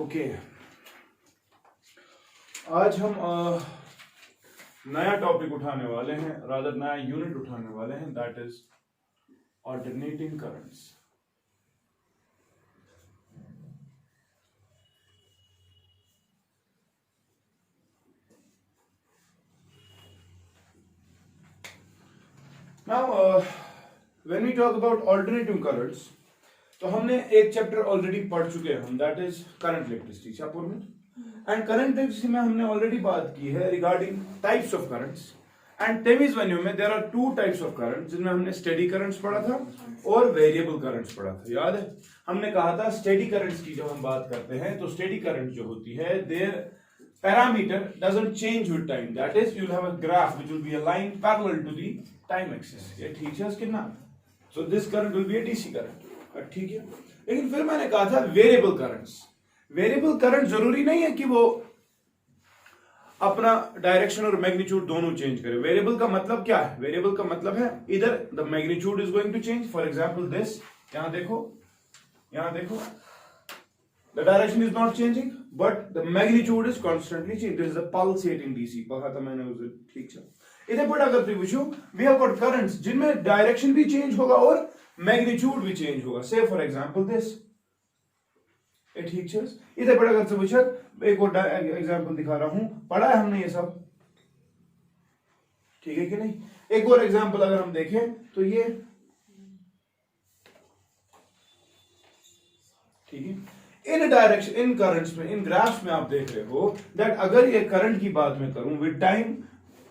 Okay आज हम नया टॉपिक उठाने वाले हैं, रादर नया यूनिट उठाने वाले हैं, that is alternating currents. Now when we talk about alternating currents, तो हमने एक चैप्टर ऑलरेडी पढ़ चुके हैं, दैट इज करंट इलेक्ट्रिसिटी शाहपुर में। एंड करंट इलेक्ट्रिसिटी में हमने ऑलरेडी बात की है regarding types of currents. And टेमिस वेन्यू में there are two types of current, जिनमें हमने स्टेडी करंट्स पढ़ा था और वेरिएबल करंट्स पढ़ा था। याद है हमने कहा था स्टेडी करंट्स की जब हम बात करते हैं तो स्टेडी करंट जो होती है their parameter doesn't change with time, that is you will have a graph which will be a line parallel to the time axis. ये ठीक है इसके नाम। So this current will be a DC current, ठीक है। लेकिन फिर मैंने कहा था वेरिएबल करंट्स। वेरिएबल करंट जरूरी नहीं है कि वो अपना डायरेक्शन और मैग्नीट्यूड दोनों चेंज करे। वेरिएबल का मतलब क्या है? वेरिएबल का मतलब है इधर the magnitude is going to change, for example this, यहां देखो the direction is not changing but the magnitude is constantly changing. This is a pulsating DC, पढ़ा था मैंने उसे, ठीक है। इधर बड़ा अगर त्रिभुजों वी हैव गॉट करंट्स जिनमें डायरेक्शन भी चेंज होगा और मैग्नीट्यूड भी चेंज होगा। से फॉर एग्जांपल दिस, ठीक है। इधर बड़ा अगर त्रिभुज एक और एग्जांपल दिखा रहा हूं, पढ़ा है हमने ये सब, ठीक है कि नहीं। एक और एग्जांपल अगर हम देखें तो ये, ठीक है। इन डायरेक्शन, इन करंट्स में, इन ग्राफ्स में आप देख रहे हो दैट अगर ये करंट की बात मैं करूं विद टाइम,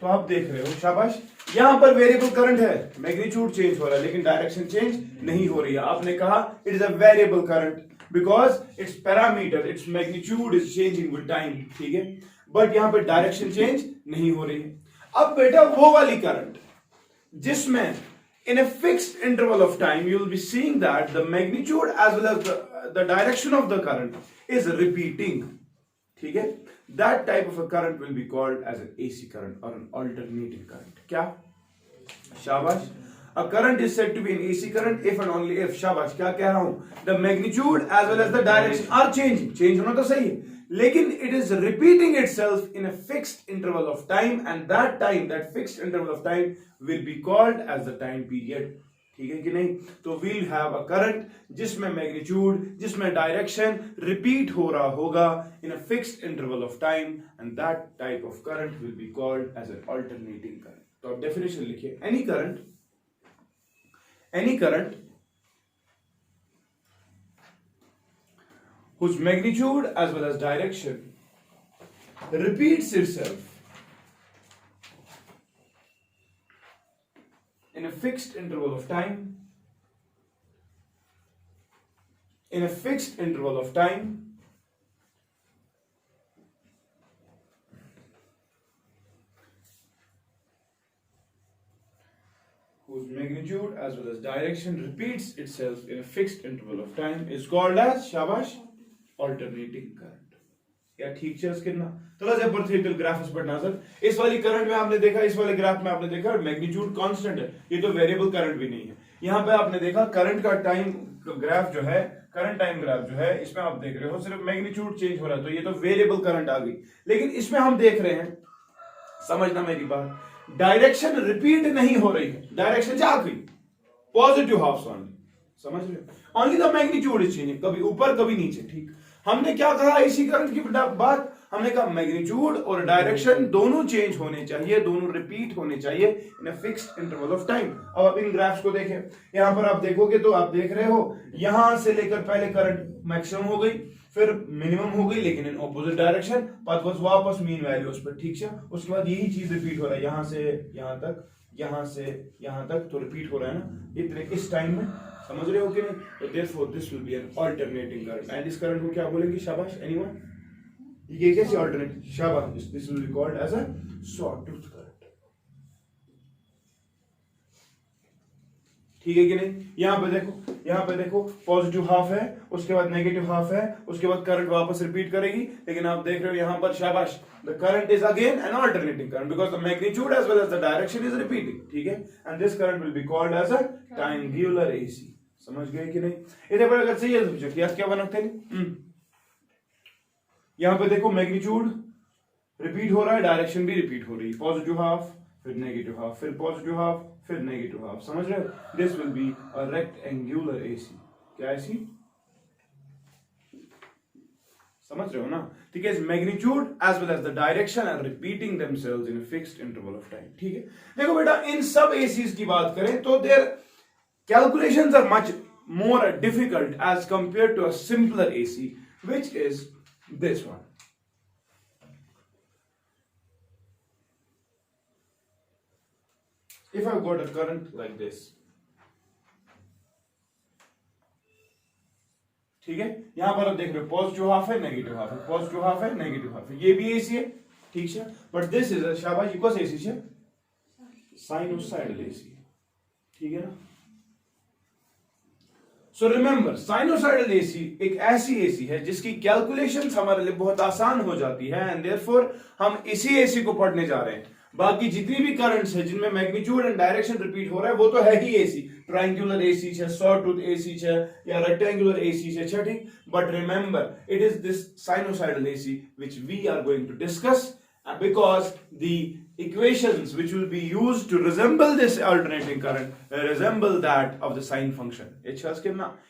तो आप देख रहे हो, शाबाश, यहां पर वेरिएबल करंट है, मैग्नीट्यूड चेंज हो रहा है लेकिन डायरेक्शन चेंज नहीं हो रही है। आपने कहा it is a variable current because it's parameter, its magnitude is changing with time, ठीक है, बट यहां पर डायरेक्शन चेंज नहीं हो रही है। अब बेटा वो वाली करंट जिसमें in a fixed interval of time you will be seeing that the magnitude as well as the direction of the current is repeating, ठीक है, that type of a current will be called as an AC current or an alternating current। क्या? शाबाश। A current is said to be an AC current if and only if, शाबाश, क्या कह रहा हूं, the magnitude as well as the direction are changing, change होना तो सही है, लेकिन it is repeating itself in a fixed interval of time and that time, that fixed interval of time will be called as the time period, ठीक है कि नहीं। तो we'll have a current जिसमें मैग्नीट्यूड, जिसमें डायरेक्शन रिपीट हो रहा होगा in a fixed interval of time and that type of current will be called as an alternating current। तो आप डेफिनेशन लिखिए, any current whose magnitude as well as direction repeats itself in a fixed interval of time, in a fixed interval of time, whose magnitude as well as direction repeats itself in a fixed interval of time is called as, शाबाश, alternating current। या ठीक है इसके ना। थोड़ा सा perfect graph पर नजर, इस वाली करंट में आपने देखा, इस वाले ग्राफ में आपने देखा मैग्नीट्यूड कांस्टेंट है, ये तो वेरिएबल करंट भी नहीं है। यहाँ पे आपने देखा करंट का टाइम ग्राफ जो है, करंट टाइम ग्राफ जो है, इसमें आप देख रहे हो सिर्फ मैग्नीट्यूड चेंज हो रहा है, तो ये तो वेरिएबल करंट आ गई। लेकिन इसमें हम देख रहे हैं, समझना मेरी बात, डायरेक्शन रिपीट नहीं हो रही है, डायरेक्शन जा गई, पॉजिटिव हाफ ओनली, समझ रहे हो, only the magnitude is changing, कभी ऊपर कभी नीचे, ठीक। हमने क्या कहा इसी करंट की बात, हमने कहा मैग्नीट्यूड और डायरेक्शन दोनों चेंज होने चाहिए, दोनों रिपीट होने चाहिए in a fixed interval of time. अब आप इन ग्राफ्स को देखें, यहां पर आप देखोगे तो आप देख रहे हो यहां से लेकर पहले करंट मैक्सिमम हो गई, फिर मिनिमम हो गई लेकिन इन ऑपोजिट डायरेक्शन, वापस मीन वैल्यूज पर, ठीक है। उसके बाद यही चीज रिपीट हो रहा है, यहां से यहां तक, यहां से यहां तक, तो रिपीट हो रहा है ना इतने इस टाइम में, समझ रहे हो कि नहीं। तो therefore this will be an alternating current and इस करंट को क्या बोलेंगे, शाबाश, एनीवन, ये कैसे अल्टरनेट, शाबाश, this will be called as a sawtooth current, ठीक है कि नहीं। यहां पे देखो पॉजिटिव हाफ है, उसके बाद नेगेटिव हाफ है, उसके बाद करंट वापस रिपीट करेगी, लेकिन आप देख रहे हो यहां पर, शाबाश, the current is again an alternating current because the magnitude as well as the direction is repeating, ठीक है। And this current will be called as a triangular AC, समझ गए कि नहीं। इधर पर अगर चाहिए तो क्या बनते हैं, यहां पे देखो मैग्नीट्यूड रिपीट हो रहा है, डायरेक्शन भी रिपीट हो रही है, पॉजिटिव हाफ फिर नेगेटिव हाफ फिर पॉजिटिव हाफ फिर नेगेटिव हाफ, समझ रहे हो? This will be a rectangular AC. क्या एसी? समझ रहे हो ना? ठीक है, magnitude as well as the direction are repeating themselves in a fixed interval of time. ठीक है, देखो बेटा इन सब एसीज की बात करें तो their calculations are much more difficult as compared to a simpler AC, which is this one. If I've got a current like this, ठीक है, यहां पर आप देख रहे हो पॉजिटिव हाफ है नेगेटिव हाफ है, पॉजिटिव हाफ है नेगेटिव हाफ है, ये भी एसी है, ठीक है, बट दिस इज शाबाश इक्वल एसी है साइनोसाइडल एसी, ठीक है ना? सो रिमेंबर साइनोसाइडल एसी एक ऐसी एसी है जिसकी कैलकुलेशंस हमारे लिए बहुत आसान हो जाती है एंड देयरफॉर हम इसी एसी को पढ़ने जा रहे हैं। बाकी जितनी भी करंट्स है जिनमें मैग्नीट्यूड एंड डायरेक्शन रिपीट हो रहा है वो तो है ही एसी, ट्रायंगुलर एसी है, सॉटूथ एसी है या रेक्टेंगुलर एसी है, ठीक, but remember it is this sinusoidal AC which we are going to discuss because the equations which will be used to resemble this alternating current resemble that of the sine function.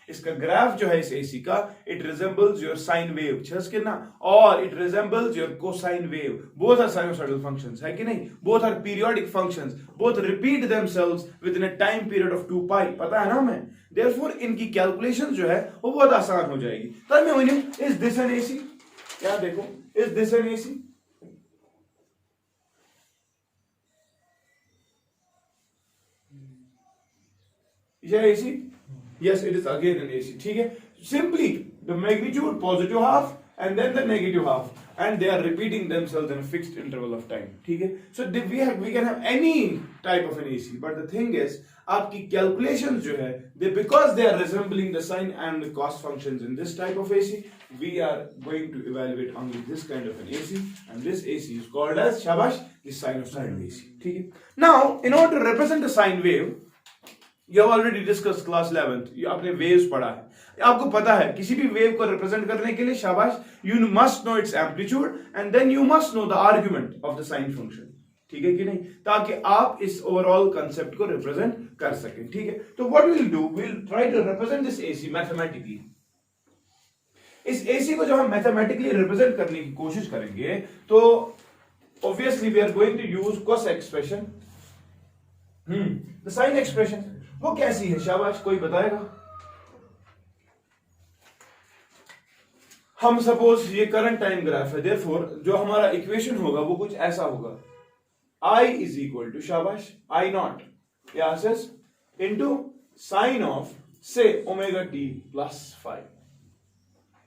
इसका graph जो है इस AC का it resembles your sine wave और it resembles your cosine wave. Both are sinusoidal functions, है कि नहीं? Both are periodic functions. Both repeat themselves within a time period of 2 pi. पता है ना हमें? Therefore इनकी calculations जो है वो बहुत आसान हो जाएगी। तब मैं वही is this an AC? क्या देखो, is this an AC? Is it AC? Yes, it is again an AC. ठीक है, simply the magnitude positive half and then the negative half, and they are repeating themselves in a fixed interval of time. ठीक है, so we can have any type of an AC, but the thing is आपकी calculations जो है because they are resembling the sine and the cos functions in this type of AC, we are going to evaluate only this kind of an AC, and this AC is called as shabash the sinusoidal AC. ठीक है, now in order to represent the sine wave, You have already discussed class 11th. ये आपने waves पढ़ा है, आपको पता है किसी भी wave को represent करने के लिए शाबाश you must know its amplitude and then you must know the argument of the sine function. ठीक है कि नहीं, ताकि आप इस overall concept को represent कर सकें। ठीक है, तो what we'll do, we'll try to represent this AC mathematically. इस AC को जब हम mathematically represent करने की कोशिश करेंगे तो obviously we are going to use cos expression, the sine expression. वो कैसी है शाबाश, कोई बताएगा? हम सपोज ये करंट टाइम ग्राफ है, देयरफॉर जो हमारा इक्वेशन होगा वो कुछ ऐसा होगा, I इज इक्वल टू शाबाश I नॉट या इनटू साइन ऑफ से ओमेगा टी प्लस 5।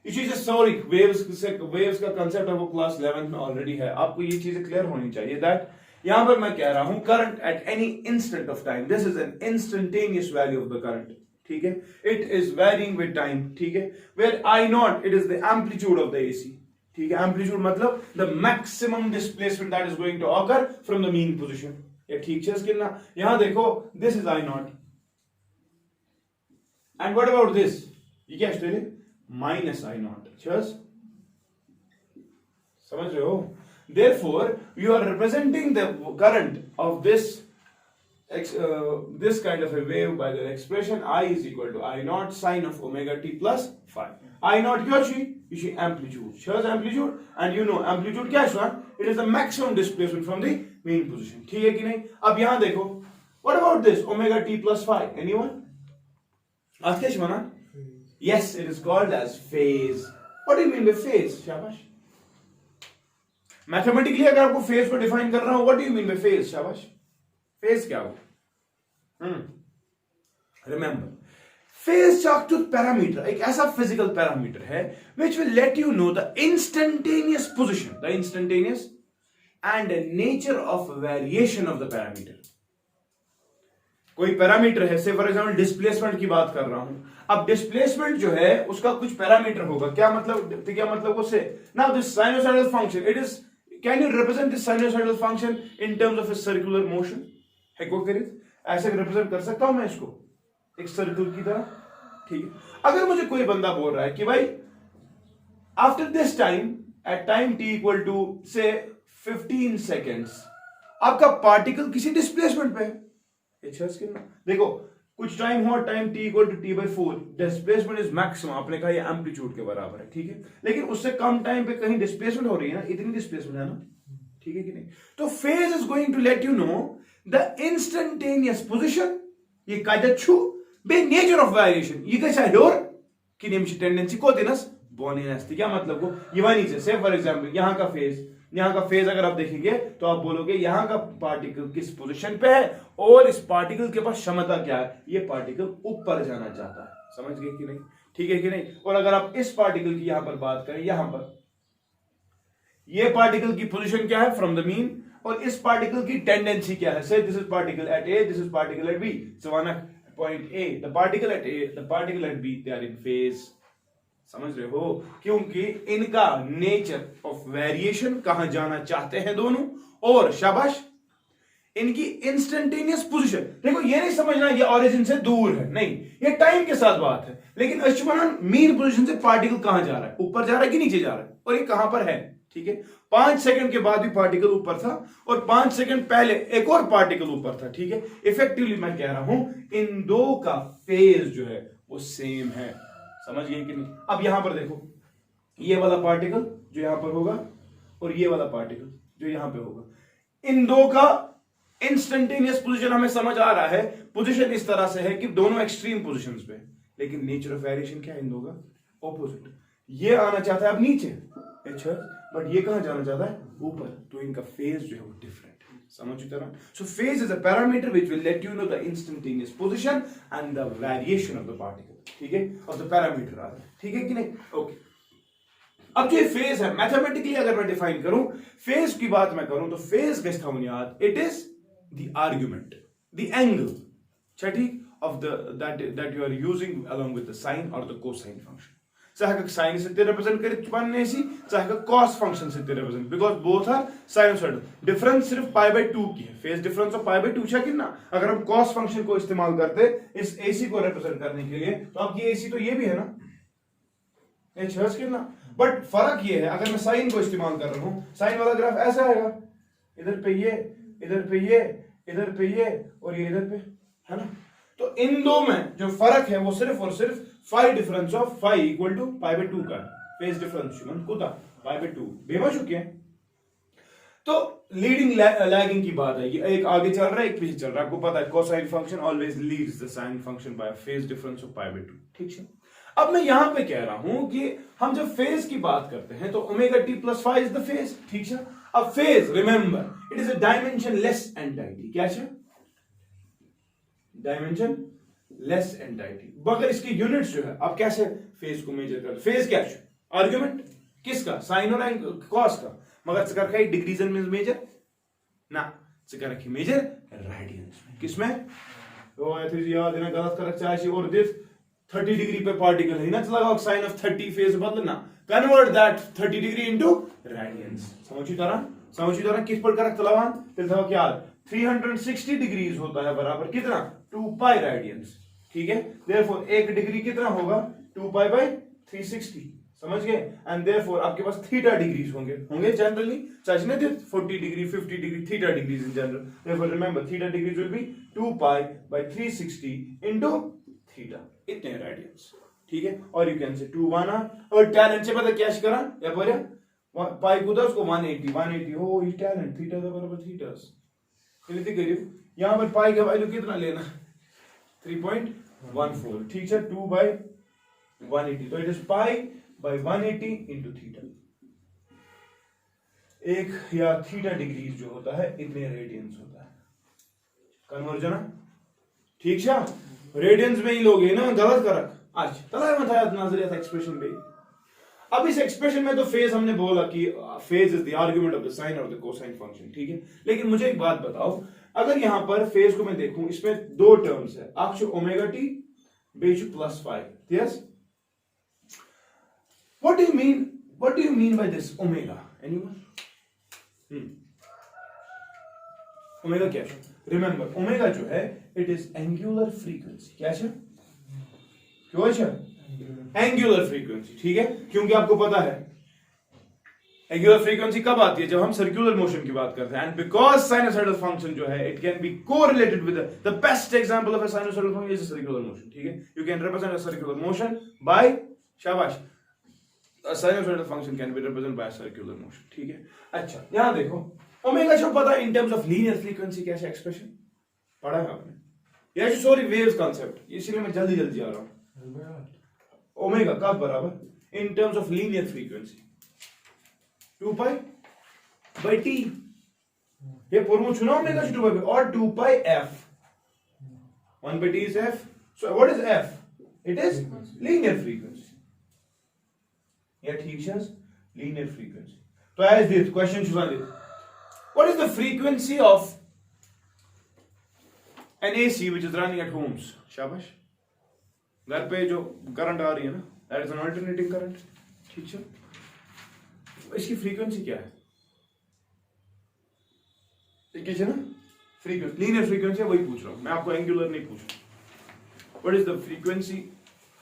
ये चीजें सॉरी वेव्स का कंसेप्ट है वो क्लास 11 में ऑलरेडी है, आपको ये चीजें क्लियर होनी चाहिए दैट यहां पर मैं कह रहा हूं current at any instant of time, this is an instantaneous value of the current, ठीक है, it is varying with time, ठीक है, where I naught it is the amplitude of the AC, ठीक है, एम्पलीट्यूड मतलब the maximum displacement that is going to occur from the mean position, ये ठीक है कितना, यहां देखो this is I naught and what about this, ये क्या है माइनस आई नॉट, समझ रहे हो? Therefore, you are representing the current of this kind of a wave by the expression I is equal to I naught sine of omega t plus 5. I naught क्या she amplitude. Shows amplitude, and you know amplitude क्या है? It is the maximum displacement from the mean position. ठीक है कि नहीं? अब यहाँ देखो, what about this omega t plus 5? Anyone? आज क्या बना? Yes, it is called as phase. What do you mean by phase? शाबाश। मैथमेटिकली अगर आपको फेज को डिफाइन कर रहा हूं, what do you mean by phase? शाबाश, फेज क्या हो? रिमेंबर, फेज चार्ट पैरामीटर एक ऐसा फिजिकल पैरामीटर है which will let you know the instantaneous position, the instantaneous and nature of variation of the parameter. कोई पैरामीटर है, से for example displacement की बात कर रहा हूं, अब डिस्प्लेसमेंट जो है उसका कुछ पैरामीटर होगा, क्या मतलब उससे now this sinusoidal function, it is can you represent this sinusoidal function in terms of a circular motion? हेकोकरित ऐसे रिप्रेजेंट कर सकता हूं मैं इसको एक सर्कल की तरह, ठीक है। अगर मुझे कोई बंदा बोल रहा है कि भाई after this time at time t equal to से 15 सेकेंड्स आपका पार्टिकल किसी डिस्प्लेसमेंट पे है। देखो कुछ टाइम हुआ, time t equal to t/4, displacement is maximum, आपने कहा ये एम्पलीट्यूड के बराबर है, ठीक है, लेकिन उससे कम टाइम पे कहीं डिस्प्लेसमेंट हो रही है ना, इतनी डिस्प्लेसमेंट है ना, ठीक है कि नहीं। तो phase is going to let you know the instantaneous position, ये कायदा छु बे नेचर ऑफ वेरिएशन, ये कैसा ह्योर कि नेमची टेंडेंसी को दिनस बोनी नस्ती, क्या मतलब को ये वानी से फॉर एग्जांपल यहाँ का फेज अगर आप देखेंगे तो आप बोलोगे यहाँ का पार्टिकल किस पोजीशन पे है और इस पार्टिकल के पास क्षमता क्या है, ये पार्टिकल ऊपर जाना चाहता है, समझ गए कि नहीं, ठीक है कि नहीं। और अगर आप इस पार्टिकल की यहां पर बात करें, यहां पर ये पार्टिकल की पोजीशन क्या है फ्रॉम द मीन, और इस पार्टिकल की टेंडेंसी क्या है, say this is particle at A, this is particle at B, so one point A, the particle at A, the particle at B, they are in phase, समझ रहे हो, क्योंकि इनका नेचर ऑफ वेरिएशन कहां जाना चाहते हैं दोनों, और शाबाश इनकी इंस्टेंटेनियस पोजीशन, देखो ये नहीं समझना ये ओरिजिन से दूर है, नहीं, ये टाइम के साथ बात है, लेकिन अचुमन मीन पोजीशन से पार्टिकल कहां जा रहा है, ऊपर जा रहा है कि नीचे जा रहा है, और ये कहां पर है, ठीक है। 5 सेकंड के बाद भी पार्टिकल ऊपर था और 5 सेकंड पहले एक और पार्टिकल ऊपर था, ठीक है। इफेक्टिवली मैं कह रहा हूं इन दो का फेज जो है वो सेम है, समझ गए कि नहीं। अब यहां पर देखो, ये वाला पार्टिकल जो यहां पर होगा और ये वाला पार्टिकल जो यहां पे होगा, इन दो का इंस्टेंटेनियस पोजीशन हमें समझ आ रहा है, पोजीशन इस तरह से है कि दोनों एक्सट्रीम पोजीशंस पे, लेकिन नेचर ऑफ वेरिएशन क्या है इन दो का, ऑपोजिट। ये आना चाहता है अब नीचे, अच्छा, बट ये कहां जाना चाहता है ऊपर, तो इनका फेज जो है वो डिफरेंट, समझ तरह। So phase is a parameter which will let you know the instantaneous position and the variation of the particle, ठीक है, ऑफ द पैरामीटर आ रहा है, ठीक है कि नहीं, ओके। अब जो फेज है मैथमेटिकली अगर मैं डिफाइन करूं, फेज की बात मैं करूं तो फेज कैसे था याद, it is the argument, the angle, ठीक, of the that you are using along with the sine और द कोसाइन फंक्शन, चाहे साइन से रिप्रेजेंट करे चाहे कॉस फंक्शन से represent, because both are sinusoidal, difference सिर्फ π/2 की है, फेज डिफरेंस ऑफ π/2 है कि ना। अगर हम कॉस फंक्शन को इस्तेमाल करते इस एसी को रिप्रेजेंट करने के लिए, तो आपकी एसी तो ये भी है ना, कितना, बट फर्क ये है अगर मैं साइन को इस्तेमाल कर रहा हूं, साइन वाला ग्राफ ऐसा आएगा, इधर पे ये, इधर पे ये, इधर पे ये, और ये इधर पे, है ना। तो इन दो में जो फर्क है वो सिर्फ और सिर्फ phi difference of phi equal to π/2 का फेज डिफरेंस कुता π/2 बेमा चुके हैं। तो लीडिंग लैगिंग की बात है, ये एक आगे चल रहा है एक पीछे चल रहा है, आपको पता है cosine function always leads the sine function by phase difference of π/2, ठीक है। अब मैं यहां पे कह रहा हूं कि हम जब फेज की बात करते हैं तो omega T plus five is the phase, ठीक है। अब phase remember it is a dimension less entity, क्या है डायमेंशन लेस एंटाइटी, मगर इसकी यूनिट्स जो है आप कैसे फेज को मेजर करते, फेज क्या है आर्ग्यूमेंट किसका, साइन और कॉस का, मगर चकर का डिग्रीज में मेजर ना, चकर की मेजर रेडियंस में, किसमें, तो याद है गलत कर चाहिए, और दिस 30 डिग्री पे पार्टिकल है ना, चला साइन ऑफ 30 फेज बदलना, convert that 30 degree into radiance, समझी तरह किस पर करक चलावान फिर था क्या 360 डिग्रीज होता है बराबर कितना 2 पाई रेडियंस, ठीक है। देयरफॉर 1 डिग्री कितना होगा 2 पाई बाय 360, समझ गए, एंड देयरफॉर आपके पास थीटा डिग्रीज होंगे जनरली, चाहे ना 40 degree 50 degree theta degrees in general, therefore remember theta degrees will be 2 pi by 360 into theta, इतने रेडियंस, ठीक है। और यू कैन से 2 1 और tan से पता क्या करा या बोले पाई को उसको 180 हो, ये tan थीटा का बराबर थीटा जल्दी करिए, यहां पर पाई का वैल्यू कितना लेना 3.14, ठीक है, 2 बाय 180, तो it is pi bye 180 into theta, एक या थीटा डिग्रीज जो होता है इतने रेडियंस होता है, कन्वर्जन, ठीक है। रेडियंस में ही लोग है ना, गलत करक आज तला मत आया नजरिया था एक्सप्रेशन पे। अब इस एक्सप्रेशन में तो फेज हमने बोला कि phase is the argument of the sine और द कोसाइन फंक्शन, ठीक है। लेकिन मुझे एक बात बताओ, अगर यहां पर फेज को मैं देखूं, इसमें दो टर्म्स है, अक्ष ओमेगा टी बेच plus five, yes, what do you mean by this omega, anyone, omega क्या है, रिमेंबर ओमेगा जो है इट इज एंगुलर फ्रीक्वेंसी, क्या है, क्यों है एंगुलर फ्रीक्वेंसी, ठीक है, क्योंकि आपको पता है एंगुलर फ्रीक्वेंसी कब आती है? जब हम सर्कुलर मोशन की बात करते हैं. एंड बिकॉज साइनोसॉइडल फंक्शन जो है it can be correlated with the best example of a sinusoidal function is circular motion. ठीक है, you can represent a circular motion by, शाबाश, a sinusoidal function can be represented by a circular motion. ठीक है. अच्छा, यहां देखो omega जो पता है in terms of linear frequency कैसे एक्सप्रेशन पढ़ा है आपने? ये सॉरी वेव्स कांसेप्ट, इसीलिए मैं जल्दी जल्दी आ रहा हूं. ओमेगा कब बराबर in terms of linear frequency 2 pi by t. ये फॉर्मूला सुना ओमेगा 2 pi और 2 pi f. 1 by t is f. So what is f? It is linear frequency. Yeah, teachers, linear frequency. So as this question should be, what is the frequency of an AC which is running at homes? शाबाश. घर पे जो current आ रही है ना, that is an alternating current. ठीक है. इसकी फ्रीक्वेंसी क्या है? ठीक है ना? फ्रीक्वेंसी, लीनियर फ्रीक्वेंसी वही पूछ रहा हूँ मैं आपको, एंगुलर नहीं पूछ रहा. What is the frequency?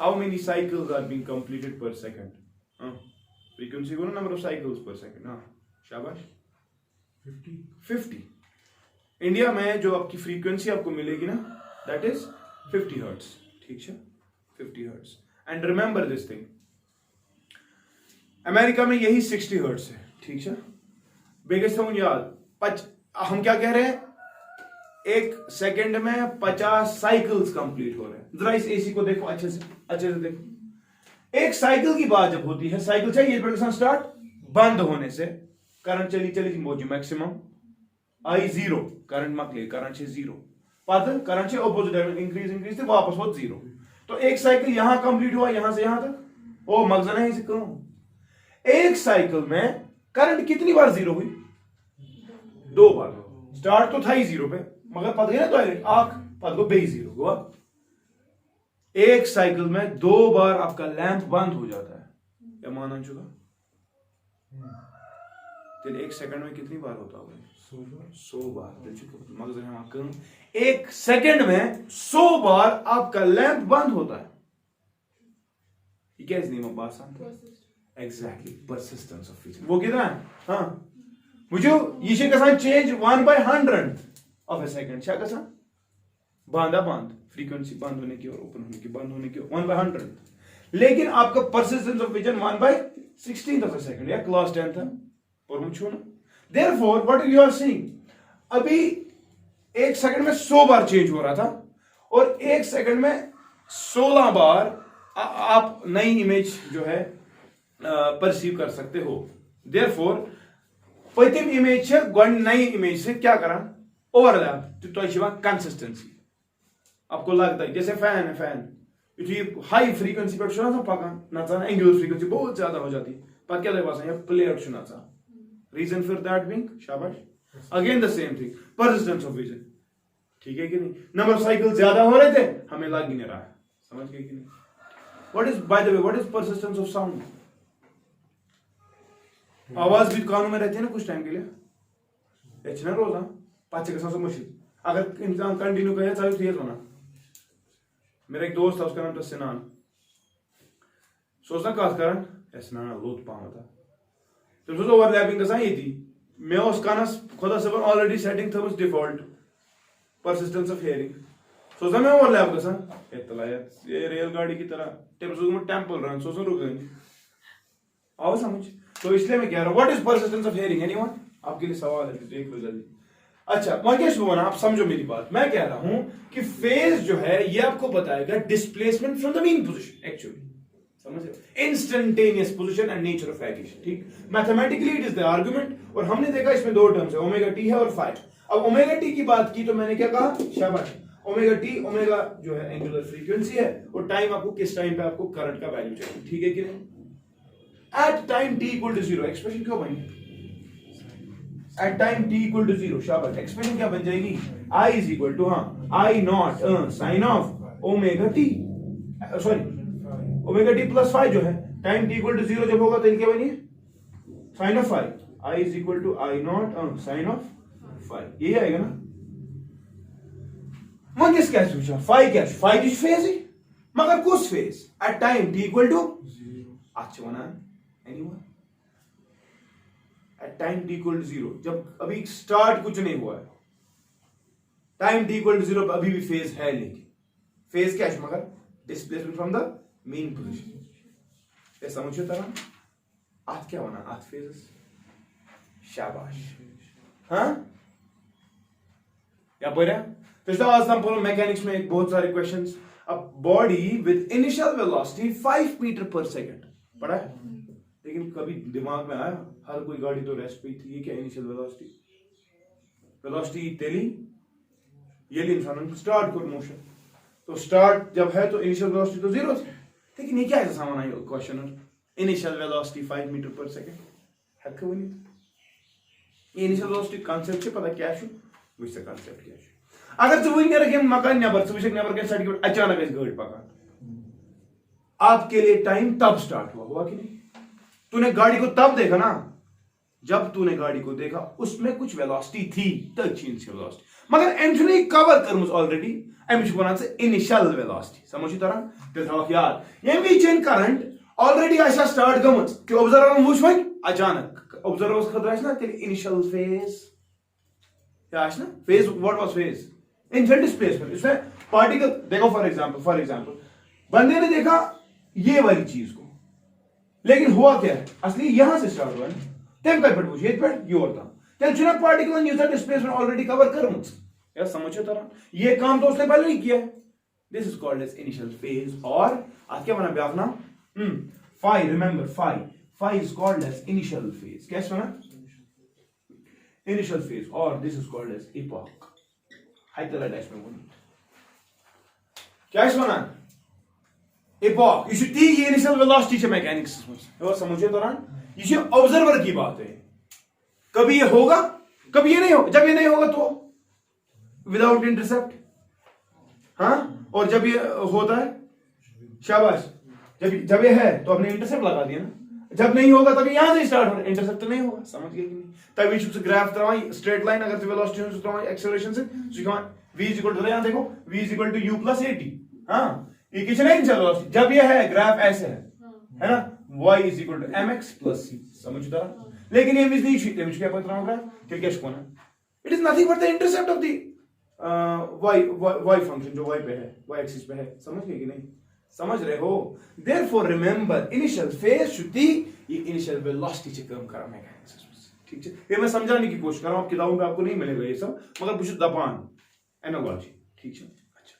How many cycles are being completed per second? Frequency को ना नंबर ऑफ साइकिल्स पर सेकंड. हाँ, शाबाश. 50. इंडिया में जो आपकी फ्रीक्वेंसी आपको मिलेगी ना, दैट इज 50 हर्ट्ज. ठीक है, 50 hertz. And remember this thing, America में यही 60 हर्ट्ज है. ठीक है, बिगेस्ट फोन याद. हम क्या कह रहे हैं? एक सेकंड में 50 साइकिल्स कंप्लीट हो रहे हैं. जरा इस एसी को देखो अच्छे से देखो. एक साइकिल की बात जब होती है, साइकिल चाहिए प्रोडक्शन स्टार्ट, बंद होने से करंट चली मौजूद मैक्सिमम आई 0, करंट मकले, करंट से 0 पता, करंट से ऑपोजिट इंक्रीज थे वापस हो 0. तो एक साइकिल यहां कंप्लीट हुआ, यहां से यहां तक. ओ मगजन है इसे कहूं, एक साइकिल में करंट कितनी बार 0 हुई? 2 बार. स्टार्ट तो था ही 0 पे, मगर पता गया ना टॉयलेट आंख पता को बे 0 हुआ. एक साइकिल में 2 बार आपका लैंप बंद हो जाता है. क्या माना चुका? फिर एक सेकंड में कितनी बार होता होगा? 100 बार. मगजर है, एक सेकंड में 100 बार आपका लैंप बंद होता है. ये क्या नेम ऑफ बात? Exactly, persistence of frequency. वो कितना है? हाँ, मुझे ये गसान चेंज 1/100 ऑफ ए सेकंड. क्या गसान बंद फ्रीक्वेंसी बंद होने की और ओपन होने की, बंद होने की 1/100. लेकिन आपका persistence of vision 1/16 of a second. या क्लास 10 था और मुझे ना. Therefore what you are seeing, अभी एक सेकंड में 100 बार चेंज हो रहा था और एक सेकंड में 16 बार आप नई इमेज जो है परसीव कर सकते हो. देयरफॉर पतिम इमेज से नई इमेज से क्या करा? ओवरलैप. तो कंसिस्टेंसी आपको लगता है जैसे फैन है, फैन हाई फ्रीक्वेंसी पर पकान नचा, एंगुलर फ्रीक्वेंसी बहुत ज्यादा हो जाती है, पता क्या लगे प्लेट नचा. रीजन फॉर दैट बीइंग, शाबाश, again the same thing, persistence of vision. ठीक है कि नहीं? नंबर ऑफ साइकिल ज्यादा हो रहे थे, हमें लग ही नहीं रहा है. समझ गए कि नहीं? What is, by the way, what is persistence of sound? आवाज भी कानों में रहती है ना कुछ टाइम के लिए, ना रोज पाचे का मुश्किल. अगर इंसान कंटिन्यू करे चाहे तो होना. मेरा एक दोस्त था, उसका नाम था सिनान. सोचना कास करन सिनान लोत पाम था. तम सो ओवरलैपिंग गसान ये मे कानस खुदा सबन already setting Thomas default persistence of hearing. सोचना मैं ओवरलैप गसान ये रेलगाड़ी की तरह टेम्पल रन सोचना रुक गए. आओ समझ. तो इसलिए मैं कह रहा हूं what is persistence of hearing? Anyone? आपके लिए सवाल है, देख लो जल्दी. अच्छा मंगेश भुवन, आप समझो मेरी बात. मैं कह रहा हूं कि फेज जो है ये आपको बताएगा displacement from the mean position. Actually समझ रहे हो? Instantaneous position and nature of action. ठीक, mathematically it is the argument. और हमने देखा इसमें 2 टर्म्स है, ओमेगा टी है और फाई. अब ओमेगा टी की बात की तो मैंने क्या कहा? शाबाश. ओमेगा टी, ओमेगा जो है एंगुलर फ्रीक्वेंसी है, और टाइम आपको किस टाइम पे आपको करंट का वैल्यू चाहिए. ठीक है कि नहीं? At time t equal to 0 expression क्यों बनी? At time t equal to 0, शाबाश. एक्सप्रेशन क्या बन जाएगी? I is equal to I naught sine of omega t, sorry omega T plus five जो है, टाइम t इक्वल टू 0 जब होगा तो इनके बनिए sine of five. I is equal to I naught sine of five. यही आएगा ना? मैं किस क्या पूछा? फाइव क्या? फाइव इज फेज है, मगर कुछ phase at time t equal to 0. अच्छा बना anyone? At time t equal to 0, जब अभी स्टार्ट कुछ नहीं हुआ है, टाइम t इक्वल टू 0 अभी भी फेज है, लेकिन फेज क्या है मगर displacement from the main position. ये समझो तरह आज क्या होना, आज फेजेस. शाबाश. हाँ या पढ़ा. पिछला आज हम पढ़ो मैकेनिक्स में बहुत सारे questions. A body with initial velocity 5 metre per second पढ़ा है, लेकिन कभी दिमाग में आया हर कोई गाड़ी तो रेस्ट पे थी, ये क्या इनिशियल वेलोसिटी. वेलोसिटी तेली ये इंसान स्टार्ट कर मोशन, तो स्टार्ट जब है तो इनिशियल वेलोसिटी तो 0 थी, लेकिन ये क्या है सामान आया question initial velocity 5 metre per second हक वनी. ये इनिशियल वेलोसिटी कांसेप्ट पता क्या है, वो कांसेप्ट क्या है. अगर तुम वही मकान नबर नबर के सर्टिफिकेट अचानक गाड़ी पकान, आपके लिए टाइम तब स्टार्ट हुआ कि नहीं. तूने गाड़ी को तब देखा ना जब तूने गाड़ी को देखा उसमें कुछ वेलोसिटी थी, इनिशियल वेलोसिटी, मगर एंथनी कवर करमुस ऑलरेडी अमिश वनान से इनिशियल वेलोसिटी. समझो तरह तेल थवक याद ये चेन करंट ऑलरेडी आशा स्टार्ट गमस कि ऑब्जर्वर वुच वन अचानक ऑब्जर्वर खतरा ना तेल इनिशियल फेज क्या ना phase. What was phase? Initial displacement. इसमें पार्टिकल देखो फॉर एग्जांपल बंदे ने देखा ये वाली चीज को, लेकिन हुआ क्या है असली यहां से स्टार्ट हुआ है तेम कट पे पूछ ये पे योर था तेल चुना particle Newton displacement already cover करमुस. या समझो तरह ये काम तो उसने पहले ही किया है. This is called as initial phase. और आज क्या बना ब्याह नाम phi. Remember phi is called as initial phase. कैसे बना इनिशियल फेज, और this is called as epoch. Highlight में क्या बना इपॉक. ये इनिशियल वेलोसिटी मैकेनिक्स में समझे दौरान ये ऑब्जर्वर की बात है. कभी ये होगा कभी ये नहीं होगा. जब ये नहीं होगा तो विदाउट इंटरसेप्ट. हाँ, और जब ये होता है शाबाश, जब ये है तो आपने इंटरसेप्ट लगा दिया ना. जब नहीं होगा तभी यहां से स्टार्ट हो रहा है, इंटरसेप्ट तो नहीं होगा. समझ गए कि नहीं. तभी शुभ से ग्राफ तरह स्ट्रेट लाइन अगर वेलोसिटी से तरह एक्सेलरेशन से v इज इक्वल टू यहां देखो v is equal to u plus at. हां ये किसी नहीं चल वेलोसिटी जब ये है ग्राफ ऐसे है ना y is equal to mx plus c. समझ रहा. लेकिन ये इमेज नहीं छीते मुझे क्या पता होगा फिर क्या कोना. It is nothing but the intercept of the y function जो y पे है, y एक्सिस पे है. समझ गए कि नहीं. समझ रहे हो. Therefore remember initial phase शुद्ध ये इनिशियल वेलोसिटी से कम करा मैकेनिक्स. ठीक है, ये मैं समझाने की कोशिश कर रहा हूं. किताबों में आपको नहीं मिलेगा ये सब, मगर कुछ दबान एनालॉजी. ठीक है. अच्छा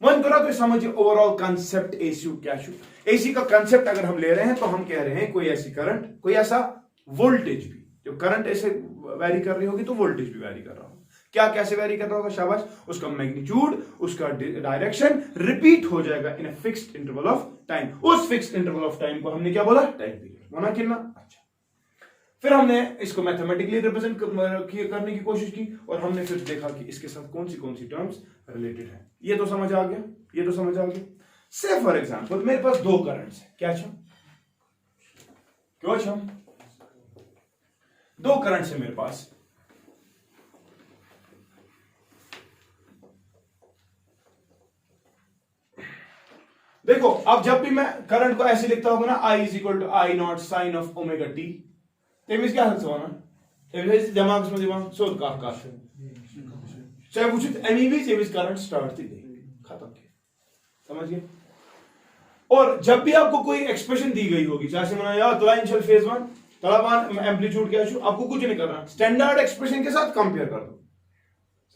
मन करा तो समझिए ओवरऑल कांसेप्ट एसी क्या है. एसी का कांसेप्ट अगर हम ले रहे हैं तो हम कह रहे हैं कोई ऐसी करंट कोई ऐसा वोल्टेज भी, जो करंट ऐसे वैरी कर रही होगी तो वोल्टेज भी वैरी कर रहा होगा. क्या कैसे वैरी कर रहा होगा शाबाश. उसका मैग्नीट्यूड उसका डायरेक्शन रिपीट हो जाएगा in a fixed interval of time. उस फिक्स्ड इंटरवल ऑफ टाइम को हमने क्या बोला टाइम पीरियड होना कितना. अच्छा फिर हमने इसको मैथमेटिकली रिप्रेजेंट करने की कोशिश की और हमने फिर देखा कि इसके साथ कौन सी टर्म्स रिलेटेड है. ये तो समझ आ गया, ये तो समझ आ गया. से फॉर एग्जांपल मेरे पास दो करंट्स है. क्या छम क्यों छम दो करंट्स है मेरे पास. देखो अब जब भी मैं करंट को ऐसे लिखता हूं ना I is equal to I naught sine of omega t, तेमिस क्या हल होना तेमिस दिमाग में दिमाग सोच का चाहे कुछ एनीवे तेमिस करंट स्टार्ट थी खत्म किया. समझ गए. और जब भी आपको कोई एक्सप्रेशन दी गई होगी जैसे मैंने यार तला इनिशियल फेज 1 तला 1 एम्पलीट्यूड क्या है, आपको कुछ नहीं करना, स्टैंडर्ड एक्सप्रेशन के साथ कंपेयर कर दो.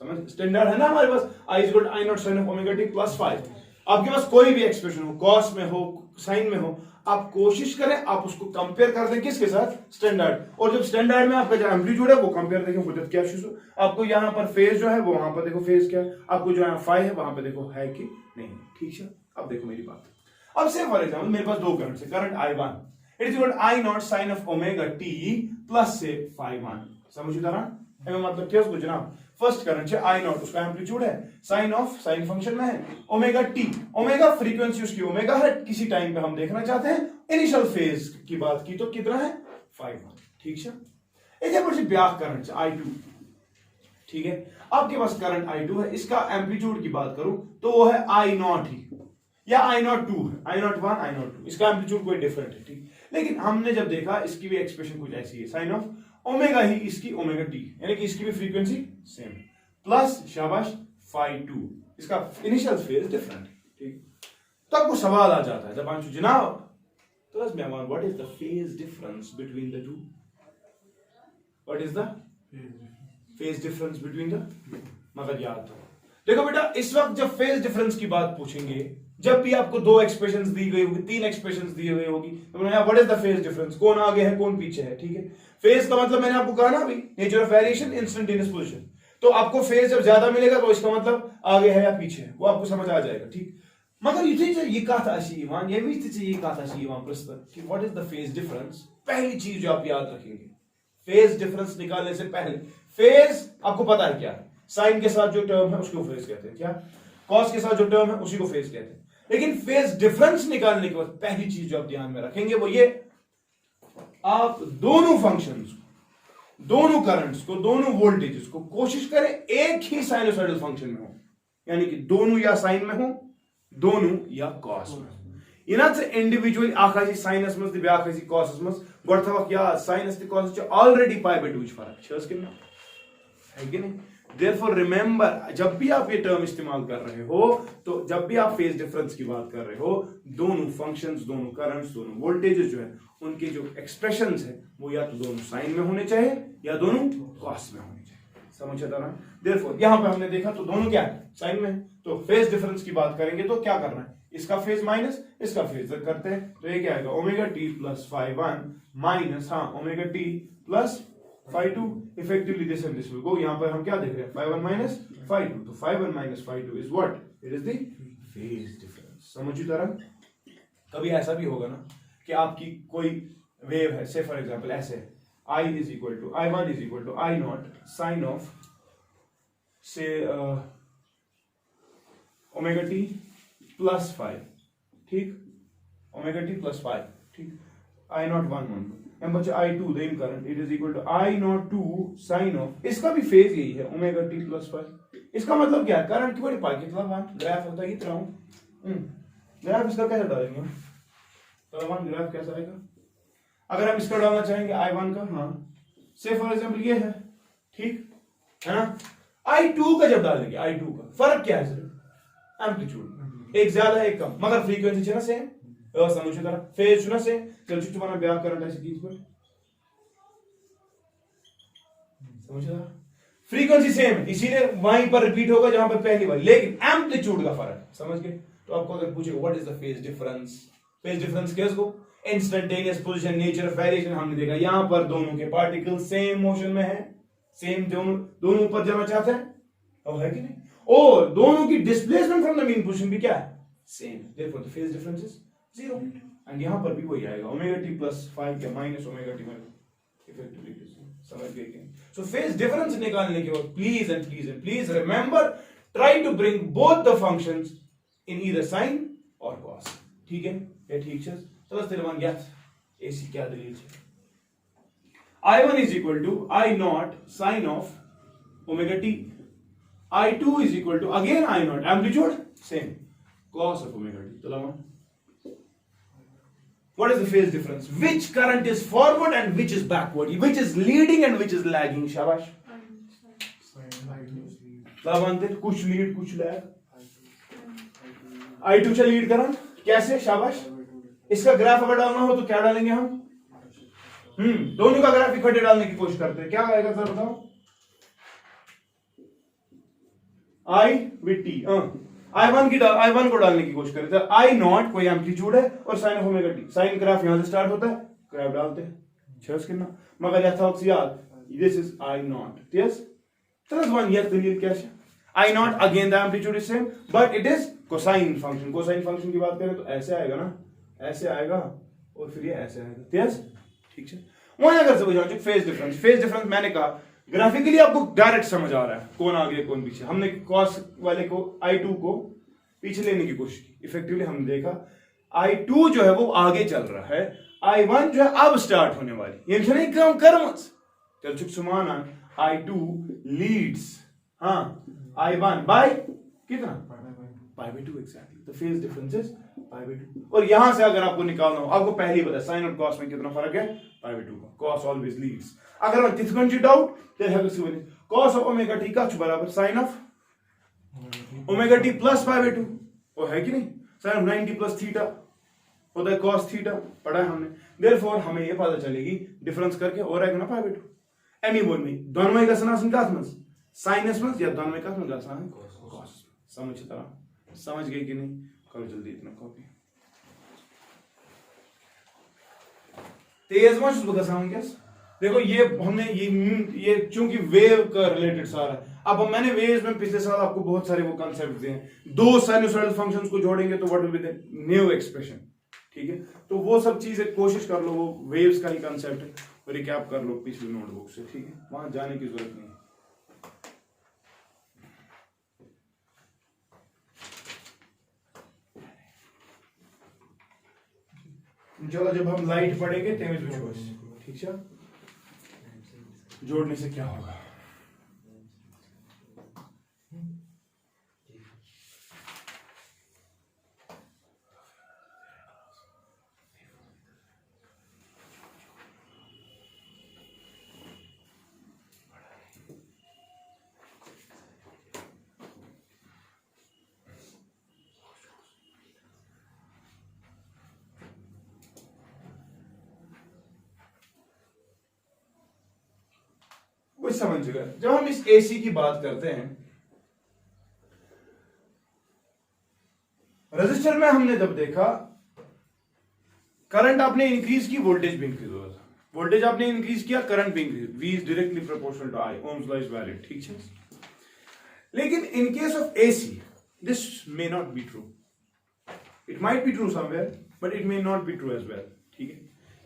समझ स्टैंडर्ड है ना हमारे पास I is equal to I naught sine of omega T plus 5. आपके पास कोई भी एक्सप्रेशन हो, कॉस में हो साइन में हो, आप कोशिश करें आप उसको कंपेयर कर दें किसके साथ स्टैंडर्ड. और जब स्टैंडर्ड में आपका जो एम्पलीट्यूड है वो कंपेयर देखें वो क्या आपको यहाँ पर फेज जो है वो वहां पर देखो फेज क्या है, आपको जो यहाँ फाई है वहां पर देखो है कि नहीं. ठीक है. अब देखो मेरी बात. अब से फॉर एग्जांपल मेरे पास दो करंट है. Current I1 it is equal to I naught sine of omega T plus से फाई 1. समझ तरह मतलब क्या उसको जनाब. फर्स्ट करंट है आई नॉट, उसका एम्पलीट्यूड है साइन ऑफ साइन फंक्शन में है ओमेगा टी. ओमेगा फ्रीक्वेंसी उसकी ओमेगा है. किसी टाइम पे हम देखना चाहते हैं इनिशियल फेज की बात की तो कितना है 5. ठीक है. एक ब्याह करंट है I2. ठीक है. आपके पास करंट I2 है, इसका एम्पलीट्यूड की बात करूं तो वो है I0 ही या I02 है. I01 I02 इसका एम्पलीट्यूड कोई डिफरेंट है. ठीक. लेकिन हमने जब देखा इसकी भी एक्सप्रेशन कुछ ऐसी है साइन ऑफ ओमेगा ही इसकी ओमेगा टी, यानी कि इसकी भी फ्रीक्वेंसी सेम, प्लस शाबाश फाई 2, इसका इनिशियल फेज डिफरेंट, ठीक। तो आपको सवाल आ जाता है जब आंसू जनाब तो बस मेहमान what is the phase difference between the two, what is the phase difference between the, मगर याद रखो देखो बेटा इस वक्त जब फेज डिफरेंस की बात पूछेंगे, जब भी आपको दो एक्सप्रेशंस दी गई होगी, तीन एक्सप्रेशंस दी गई होगी, तो what is the phase difference, कौन आगे है कौन पीछे है, ठीक है। फेज का मतलब मैंने आपको कहा ना अभी, nature of variation, instantaneous position, तो आपको फेज जब ज्यादा मिलेगा तो इसका मतलब आगे है या पीछे है, वो आपको समझ आ जाएगा, ठीक। मगर ये कहा था यीवान, ये कहा था यीवान प्रश्न कि what is the phase difference, पहली चीज जो आप याद रखेंगे फेज डिफरेंस निकालने से पहले, फेज आपको पता है क्या है, साइन के साथ जो टर्म है उसको फेज कहते हैं, क्या कॉस के साथ जो टर्म है उसी को फेज कहते हैं। लेकिन फेज डिफरेंस निकालने के बाद पहली चीज जो आप ध्यान में रखेंगे वो ये, आप दोनों फंक्शंस को, दोनों करंट्स को, दोनों वोल्टेजेस को कोशिश करें एक ही साइनोसॉइडल फंक्शन में हो, यानी कि दोनों या साइन में हो, दोनों या कॉस में। इना से इंडिविजुअली आखा साइनस मज ब्याख कॉसस मज गोड़ थवक याद, साइनस ते कॉसस ऑलरेडी पाई बाय 2 फर्क है कि नहीं। Therefore remember, जब भी आप ये टर्म इस्तेमाल कर रहे हो, तो जब भी आप फेज डिफरेंस की बात कर रहे हो, दोनों फंक्शंस, दोनों करंट्स, दोनों वोल्टेजेस जो है उनके जो एक्सप्रेशंस है वो या तो दोनों साइन में होने चाहिए या दोनों कॉस में होने चाहिए, समझ आता ना। Therefore यहां पे हमने देखा तो दोनों क्या है, साइन में, तो फेज डिफरेंस की बात करेंगे तो क्या करना है, इसका फेज माइनस इसका फेज करते हैं, तो ये क्या आएगा omega T plus phi 1 minus omega T plus phi 2, effectively this and this will go, यहां पर हम क्या देख रहे हैं फाई 1 माइनस फाई 2, तो phi 1 minus phi 2 is what, it is the phase difference. समझी तरह। कभी ऐसा भी होगा ना कि आपकी कोई वेव है, से फॉर एग्जांपल ऐसे है, I is equal to I1 is equal to I naught sin of say omega t plus 5, ठीक, omega t plus 5, ठीक, I naught 1 एम बच्चे I2 the in current, it is equal to I naught 2 sin of, इसका भी phase यही है omega t plus 5। इसका मतलब क्या है, करंट की बड़ी पाई कितना वन ग्राफ होता है इतना ग्राफ इसका कैसे डालेंगे, तो वन ग्राफ कैसा आएगा, अगर हम इसका डालना चाहेंगे I1 का, हाँ से फॉर एग्जांपल ये है, ठीक है ना। I2 का जब डालेंगे, I2 का फर्क क्या है, सिर्फ एम्पलीट्यूड, एक ज्यादा है एक कम, मगर फ्रीक्वेंसी है ना सेम, समझो तरह फेज ना सेम, चल चुना ब्याह करंट ऐसी चीज पर समझो, फ्रीक्वेंसी सेम है इसीलिए वहीं पर रिपीट होगा जहां पर पहली बार, लेकिन एम्पलीट्यूड का फर्क, समझ गए। तो आपको अगर पूछे what is the phase difference, phase difference क्या है उसको, instantaneous position, nature of variation, हमने देखा यहां पर दोनों के पार्टिकल सेम मोशन में है, सेम दोनों ऊपर जाना चाहते हैं, अब है कि नहीं, और दोनों की displacement from the mean position भी क्या है, same, therefore the phase difference is 0, and यहां पर भी वही आएगा ओमेगा टी प्लस 5 क्या माइनस ओमेगा टी इफेक्टिवली, समझ गए कि। सो फेज डिफरेंस निकालने के बाद please and please and please remember, try to bring both the functions in either sine और कॉस, ठीक है, ये ठीक है। तो बस तेरे मान गया ऐसी क्या दलील है, I1 is equal to I naught sin of omega t, I2 is equal to again I naught amplitude same cos of omega t। तो लाओ what is the phase difference, which current is forward and which is backward, which is leading and which is lagging, शाबाश लाओ कुछ lead कुछ lag, I2 से lead current कैसे, शाबाश, इसका ग्राफ अगर डालना हो तो क्या डालेंगे हम, दोनों का ग्राफ इकट्ठे डालने की कोशिश करते हैं, क्या आएगा सर बताओ, I with T, I1 को डालने की कोशिश करते हैं, I नॉट कोई एम्पलीट्यूड है और sine of omega T, sine graph यहां से स्टार्ट होता है, ग्राफ डालते हैं छस कितना, मगर यथावत याद this is I not, yes तरह वन यह दलील क्या है, I not again the amplitude is same but it is cosine function, cosine function की बात करें तो ऐसे आएगा ना, ऐसे आएगा और फिर ये ऐसे आएगा, यस ठीक है। वहीं अगर समझ आओ फेज डिफरेंस, फेज डिफरेंस मैंने कहा ग्राफिकली आपको डायरेक्ट समझ आ रहा है कौन आगे कौन पीछे, हमने कॉस वाले को I2 को पीछे लेने की कोशिश की, इफेक्टिवली हमने देखा I2 जो है वो आगे चल रहा है, I1 जो है अब स्टार्ट होने वाली, ये नहीं कम कर्मस चल चुक सुमाना, I2 लीड्स हाँ I1 बाय कितना, by 2 exactly. The phase difference is pi by 2। और यहां से अगर आपको निकालना हो, आपको पहले ही पता है साइन और कॉस में कितना फर्क है, पाई बाय 2 का। Cos always leads. अगर मैं तिथ गन डाउट तेल हेगस one cos of omega t का बराबर sine of omega T plus pi by 2, वो है कि नहीं? साइन ऑफ 90 प्लस थीटा होता है कॉस थीटा, पढ़ा है हमने। देयरफॉर हमें ये पता चलेगी डिफरेंस करके और आएगा ना पाई बाय 2। एनी वन में दोनों में गसना सुन का समझ साइनस में या दोनों में का समझ गसना है कॉस। समझ तरह समझ गए कि नहीं? करो जल्दी इतना कॉपी तेज मत गसाऊं क्या? देखो ये हमने ये चूंकि वेव का रिलेटेड सारा है। अब मैंने वेव्स में पिछले साल आपको बहुत सारे वो कांसेप्ट दिए हैं। दो साइनसॉइडल फंक्शंस को जोड़ेंगे तो what will be the new expression, ठीक है? तो वो सब चीजें कोशिश कर लो, वो वेव्स का ही कांसेप्ट है, और रिकैप कर लो पिछली नोटबुक से, ठीक है? वहां जाने की जरूरत नहीं है। चलो जब हम लाइट पढ़ेंगे तेज विश्वास, ठीक है? जोड़ने से क्या होगा? कुछ समझ गए? जब हम इस एसी की बात करते हैं, रजिस्टर में हमने जब देखा करंट आपने इंक्रीज की, वोल्टेज भी इंक्रीज हुआ था। वोल्टेज आपने इंक्रीज किया, करंट भी increase. V is directly proportional to I, Ohm's law is valid, ठीक है? लेकिन in case of AC this may not be true. It might be true somewhere but it may not be true as well, ठीक है?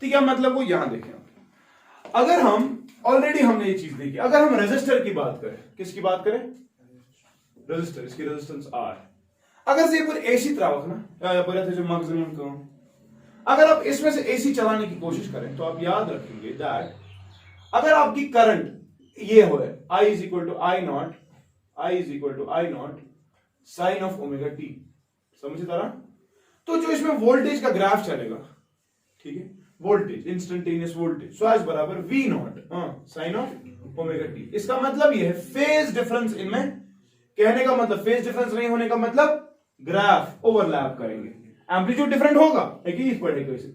तो क्या मतलब वो यहां देखें, अगर हम ऑलरेडी हमने ये चीज देखी, अगर हम रेजिस्टर की बात करें, किसकी बात करें? रेजिस्टर, इसकी रेजिस्टेंस R। अगर से पर एसी त्रावक ना या पर जो मैक्सिमम को अगर आप इसमें से एसी चलाने की कोशिश करें तो आप याद रखेंगे दैट अगर आपकी करंट ये हो I is equal to I naught sine of omega T, समझे तरह? तो जो इसमें वोल्टेज का ग्राफ चलेगा, ठीक है? Voltage instantaneous voltage so as बराबर V naught sine of omega T. इसका मतलब ये है फेज डिफरेंस इनमें, कहने का मतलब फेज डिफरेंस नहीं होने का मतलब ग्राफ ओवरलैप करेंगे, एम्पलीट्यूड डिफरेंट होगा एक पढ़ेगा इसे,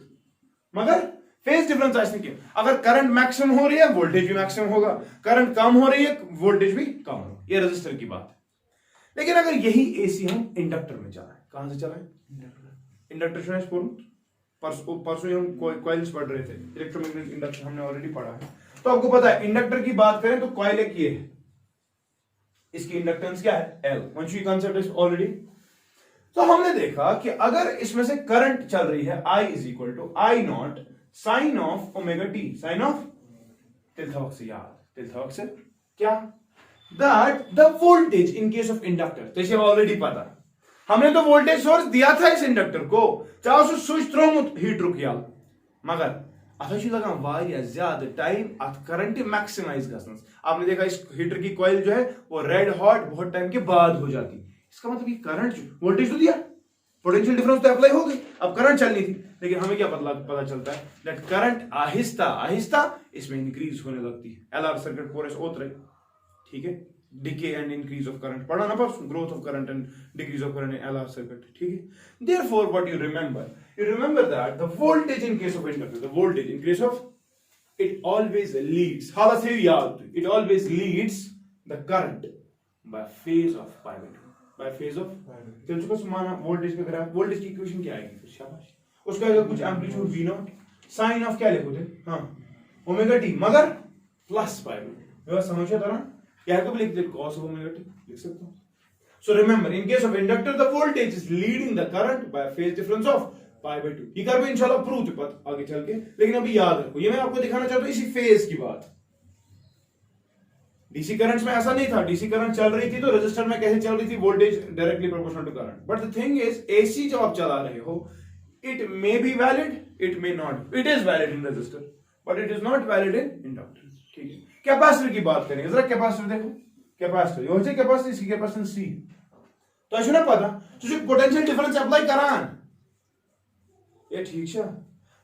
मगर फेज डिफरेंस ऐसे क्यों? अगर करंट मैक्सिमम हो रही है वोल्टेज भी मैक्सिमम होगा, करंट कम हो रही है वोल्टेज भी कम होगा। ये रजिस्टर की बात है। लेकिन अगर यही एसी हम इंडक्टर में चलाएं, कहां से चलाएं? इंडक्टर परसों हम कॉइल्स पढ़ रहे थे, इलेक्ट्रोमैग्नेटिक इंडक्शन हमने ऑलरेडी पढ़ा है। तो आपको पता है इंडक्टर की बात करें तो कॉइल एक ये है, इसकी इंडक्टेंस क्या है? L। Once you concept is already. तो हमने देखा कि अगर इसमें से करंट चल रही है I is equal to I naught sine of omega T, sine of तिलथवक से याद, तिलथवक से क्या? That the voltage in case of inductor, जैसे ऑलरेडी पता, हमने तो वोल्टेज सोर्स दिया था इस इंडक्टर को, चाहे उसे स्विच त्रोमुत हीटर किया, मगर अथ लगा वारिया ज्यादा टाइम अथ करंट मैक्सिमाइज गसनस। आपने देखा इस हीटर की कॉइल जो है वो रेड हॉट बहुत टाइम के बाद हो जाती। इसका मतलब ये करंट वोल्टेज तो दिया, पोटेंशियल डिफरेंस तो अप्लाई हो गई, अब करंट चलनी थी। लेकिन हमें क्या पता चलता है दैट करंट आहिस्ता आहिस्ता इसमें इंक्रीज होने लगती है। एलआर सर्किट कोरस ओतरे, ठीक है? Decay and increase of current पढ़ा ना परसों, growth of current and decrease of current in LR circuit, ठीक है? Therefore what you remember that the voltage in case of inductor, the voltage in case of it always leads, हालत है याद, it always leads the current by phase of pi by 2, by phase of चल चुका सुमाना voltage का graph. Voltage की equation क्या आएगी फिर? शाबाश, उसका अगर कुछ amplitude V naught sine of क्या लिखोगे? हाँ ओमेगा टी, मगर प्लस पाई बाय 2। समझे तरह क्या है? कब लिख दे cos of omega t लिख सकता हूं। So remember in case of inductor the voltage is leading the current by a phase difference of pi by 2। ये कर इंशाल्लाह प्रूव पता आगे चल के, लेकिन अभी याद रखो ये मैं आपको दिखाना चाहता हूं इसी फेज की बात। डीसी करंट्स में ऐसा नहीं था, डीसी करंट चल रही थी तो रजिस्टर में कैसे चल रही थी? Voltage directly proportional to current. But the thing is AC जो आप चला रहे हो it may be valid, it may not, it is valid in resistor but it is not valid in inductor, ठीक है? कैपेसिटर की बात करेंगे, जरा कैपेसिटर देखो, कैपेसिटर ये कैपेसिटर, इसकी कैपेसिटेंस C। तो ना पता पोटेंशियल डिफरेंस अप्लाई करान ये ठीक है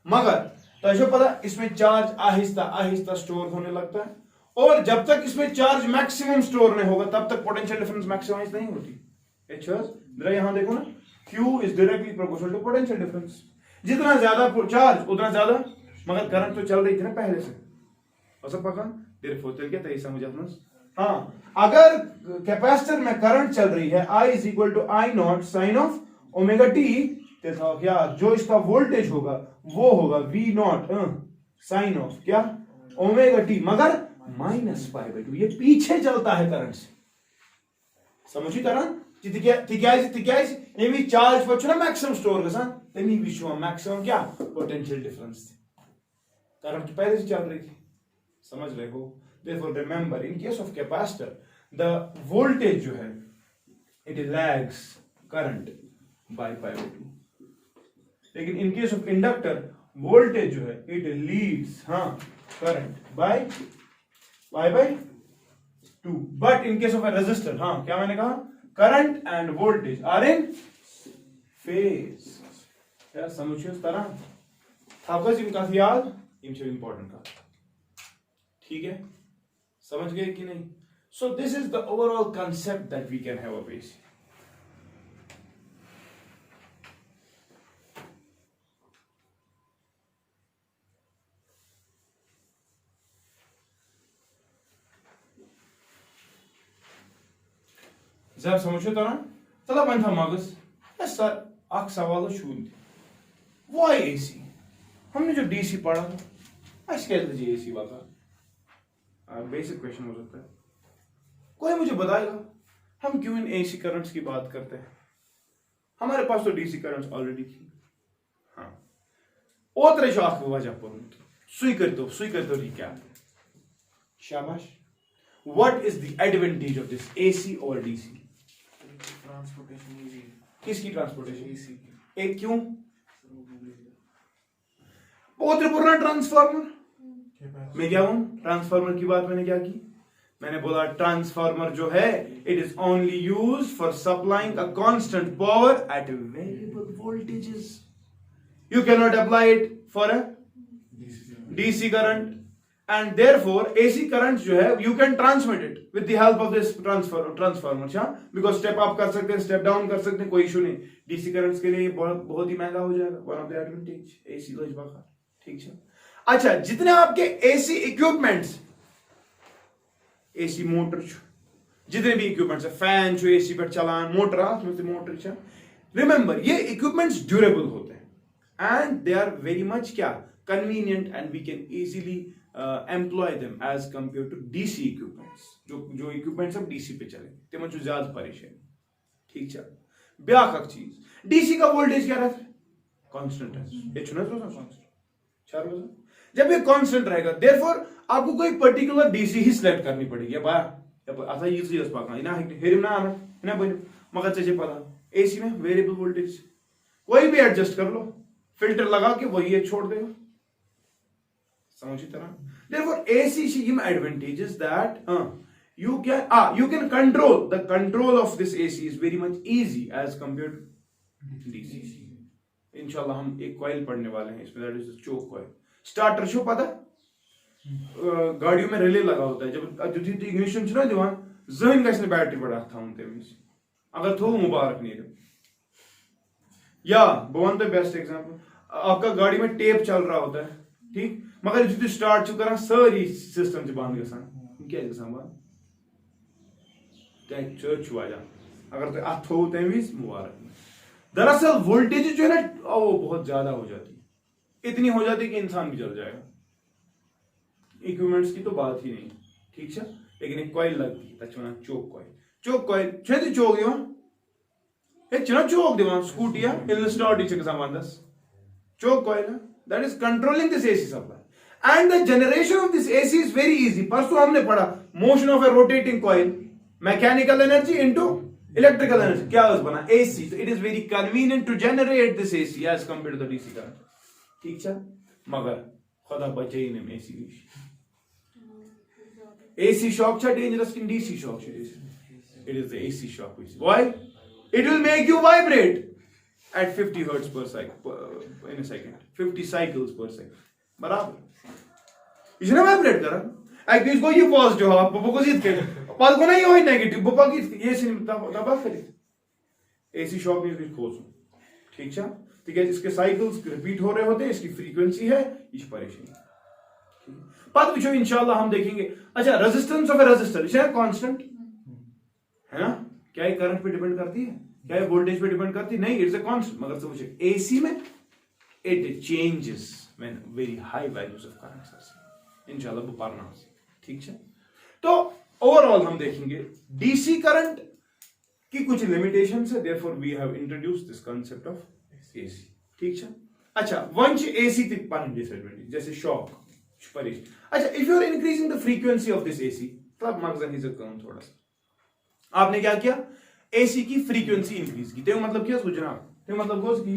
मगर तो पता इसमें चार्ज आहिस्ता आहिस्ता स्टोर होने लगता है और जब तक इसमें चार्ज मैक्सिमम स्टोर नहीं होगा तब तक पोटेंशियल डिफरेंस मैक्सिमाइज नहीं होती। जरा यहां देखो ना, Q is directly proportional to potential difference. जितना ज्यादा चार्ज उतना ज्यादा, मगर करंट तो चल रही थी ना पहले से और पका देर फोतल क्या तय समझ अपना। हाँ, अगर कैपेसिटर में करंट चल रही है I is equal to I naught sine of omega T, क्या जो इसका वोल्टेज होगा वो होगा V नॉट साइन ऑफ क्या ओमेगा टी, मगर -π/2। ये पीछे चलता है करंट से, समझी तरह तिकाज चार्ज पे मैक्सिमम स्टोर गसान तमी वि मैक्सिमम क्या पोटेंशियल डिफरेंस करंट पहले से चल रही थी, समझ रहे हो। therefore remember in case of capacitor the voltage जो है it lags current by π/2, लेकिन in case of inductor voltage जो है it leads current by π/2, but in case of a resistor क्या मैंने कहा current and voltage are in phase। यार समझिए उस तरह आपको इनका याद इंपॉर्टेंट का, ठीक है, समझ गए कि नहीं। So this is the overall concept that we can have of AC. जब समझो तो ना तला बन था मगज सर अख सवाल शून वाई एसी, हमने जो डीसी पढ़ा था कैसे एसी वाला बेसिक क्वेश्चन हो सकता है। कोई मुझे बताएगा हम क्यों इन एसी करंट्स की बात करते हैं, हमारे पास तो डीसी करंट्स ऑलरेडी थी। हाँ, ओतरे जो आख वजह पर सुई करते रिकैप। शाबाश। What is the advantage of this AC और डीसी? Transportation easy. किसकी ट्रांसपोर्टेशन? एसी की। एक क्यों? ओतरे ट्रांसफार्मर मैं क्या हूं, ट्रांसफार्मर की बात मैंने क्या की, मैंने बोला ट्रांसफार्मर जो है it is only use for supplying a constant power at variable voltages. You can not apply it for a DC current and therefore AC current जो है you can transmit it with the help of this transformer, because step up कर सकते हैं, step down कर सकते हैं, कोई issue नहीं। डीसी करंट्स के लिए बहुत ही महंगा हो जाएगा, one of the advantage AC लो बाहर, ठीक है। अच्छा, जितने आपके एसी इक्विपमेंट्स, एसी मोटर जितने भी इक्विपमेंट्स है, फैन जो एसी पर चलान, मोटर, रिमेंबर ये इक्विपमेंट्स ड्यूरेबल होते हैं and they are very much क्या convenient and we can easily employ them as compare to DC equipments. जो इक्विपमेंट्स अब डीसी पे चले तम ज्यादा परेशानी, ठीक है। ब्याक चीज, डीसी का वोल्टेज क्या रहता है? कांस्टेंट है। जब ये कांस्टेंट रहेगा देयरफॉर आपको कोई पर्टिकुलर डीसी ही सिलेक्ट करनी पड़ेगी। मगर तुझे पता एसी में वेरिएबल वोल्टेज कोई भी एडजस्ट कर लो, फिल्टर लगा के वही ये छोड़ देगा, समझी तरह। Therefore AC um advantages that you can control the control of this AC is very much easy as compared to DC। इंशाल्लाह हम एक कॉइल पढ़ने वाले हैं इसमें, that is the choke coil. Starter शो पता गाड़ियों में रिले लगा होता है, जब जो इग्निशन छ ना दिवान जहन गछ न बैटरी बड़ा था तमिस अगर थो मुबारक नहीं। या बवन तो बेस्ट एग्जांपल, आपका गाड़ी में टेप चल रहा होता है, ठीक, मगर जो स्टार्ट कर सारी सिस्टम बंद गसान क्या बंद वजह, अगर तो अथ थो तमिस मुबारक। दरअसल वोल्टेज जो है ना वो बहुत ज्यादा हो जाती है, इतनी हो जाती है कि इंसान भी जल जाएगा। इक्विपमेंट्स की तो बात ही नहीं, ठीक है, लेकिन एक कॉइल लगती है चोक कॉइल। चोक कॉइल छे चोक दिवान हे छना चोक दिवान स्कूटी या इन स्टार्ट इच गसान वंदस choke coil that is controlling this AC supply and the generation of this AC is very easy. परसों हमने पढ़ा motion of a rotating coil, mechanical energy into electrical energy क्या बना AC. It is very convenient to generate this AC as compare to the DC current, ठीक है। मगर खुदा बचे ने एसी निश एसी शॉक छा डेंजरस कि डीसी शॉक छा? It is the AC shock why It will make you vibrate at 50 hertz per cycle in a second. 50 cycles per second. बराबर. ये ना vibrate करा. Actually इसको ये positive हवा बप्पा को जीत के. पर को नहीं होई negative बप्पा की ये सिन तब करे. AC शॉक में इसको खोजो. ठीक है? ठीक है इसके साइकिल्स रिपीट हो रहे होते हैं इसकी फ्रीक्वेंसी है इस परेशानी. बाद में इंशाल्लाह हम देखेंगे. अच्छा रेजिस्टेंस ऑफ ए रेजिस्टर इसे कांस्टेंट है ना. क्या ये करंट पे डिपेंड करती है क्या ये वोल्टेज पे डिपेंड करती है नहीं इट्स अ कांस्टेंट. मगर समझे एसी में it changes when very high values of currents are seen. इंशाल्लाह वो पढ़ना है. ठीक है. तो ओवरऑल हम देखेंगे डीसी करंट की कुछ लिमिटेशंस है. Therefore we have introduced this concept of AC. ठीक है. अच्छा वंच एसी तक पानी डिसएडवांटेज जैसे शॉक परेश. अच्छा if you are increasing the frequency of this AC तब मगजन ही कम थोड़ा सा आपने क्या किया एसी की फ्रीक्वेंसी इंक्रीज की. तो मतलब क्या सोचना तो मतलब गोस की